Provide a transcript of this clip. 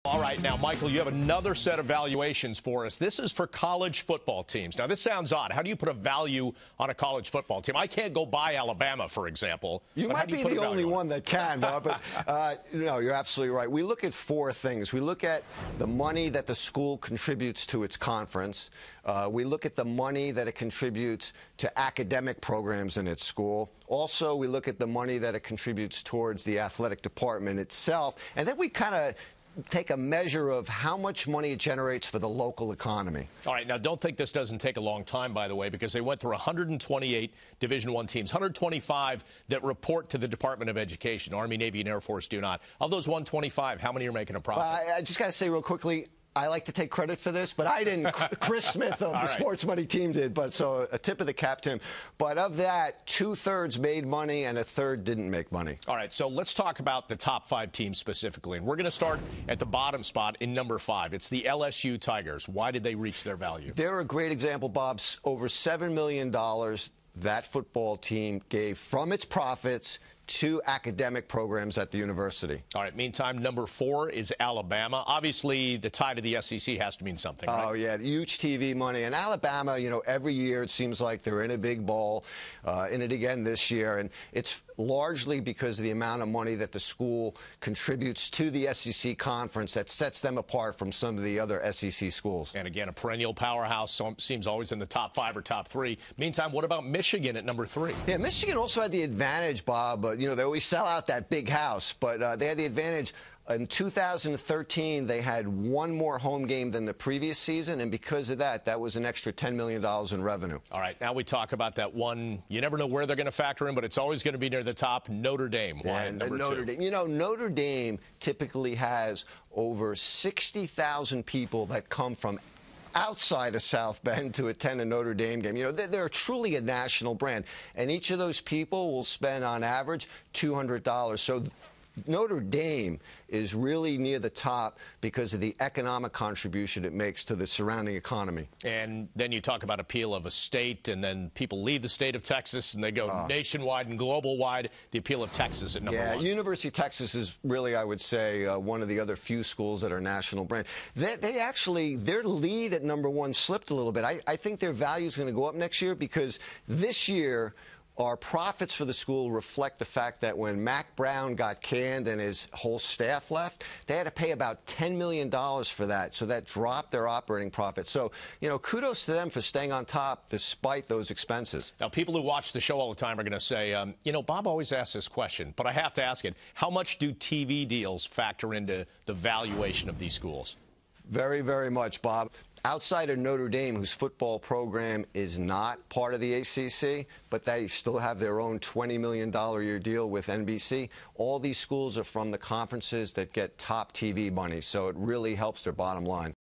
All right, now, Michael, you have another set of valuations for us. This is for college football teams. Now, this sounds odd. How do you put a value on a college football team? I can't go buy Alabama, for example. You might be the only one that can, Bob. But no, you're absolutely right. We look at four things. We look at the money that the school contributes to its conference. We look at the money that it contributes to academic programs in its school. Also, we look at the money that it contributes towards the athletic department itself. And then we kind of take a measure of how much money it generates for the local economy. All right, now don't think this doesn't take a long time, by the way, because they went through 128 Division I teams, 125 that report to the Department of Education. Army, Navy, and Air Force do not. Of those 125, how many are making a profit? I just got to say real quickly, I like to take credit for this, but I didn't. Chris Smith of the Sports Money team did, but so a tip of the cap to him. But of that, 2/3 made money and 1/3 didn't make money. All right, so let's talk about the top 5 teams specifically. And we're going to start at the bottom spot in number 5. It's the LSU Tigers. Why did they reach their value? They're a great example, Bob. Over $7 million that football team gave from its profits to academic programs at the university. All right, meantime, number 4 is Alabama. Obviously, the tie to the SEC has to mean something, right? Oh, yeah, huge TV money. And Alabama, you know, every year it seems like they're in a big bowl, in it again this year. And it's largely because of the amount of money that the school contributes to the SEC conference that sets them apart from some of the other SEC schools. And again, a perennial powerhouse, so seems always in the top 5 or top 3. Meantime, what about Michigan at number 3? Yeah, Michigan also had the advantage, Bob. You know, they always sell out that big house, but they had the advantage. In 2013, they had one more home game than the previous season, and because of that, that was an extra $10 million in revenue. All right, now we talk about that one. You never know where they're going to factor in, but it's always going to be near the top, Notre Dame. Why number 2? You know, Notre Dame typically has over 60,000 people that come from outside of South Bend to attend a Notre Dame game. You know, they're truly a national brand, and each of those people will spend, on average, $200. So Notre Dame is really near the top because of the economic contribution it makes to the surrounding economy. And then you talk about appeal of a state, and then people leave the state of Texas and they go nationwide and global wide. The appeal of Texas at number 1. Yeah, University of Texas is really, I would say, one of the other few schools that are national brand. They actually, their lead at number 1 slipped a little bit. I think their value is going to go up next year because this year, our profits for the school reflect the fact that when Mac Brown got canned and his whole staff left, they had to pay about $10 million for that. So that dropped their operating profits. So, you know, kudos to them for staying on top despite those expenses. Now, people who watch the show all the time are going to say, you know, Bob always asks this question, but I have to ask it. How much do TV deals factor into the valuation of these schools? Very, very much, Bob. Outside of Notre Dame, whose football program is not part of the ACC, but they still have their own $20 million a year deal with NBC, all these schools are from the conferences that get top TV money, so it really helps their bottom line.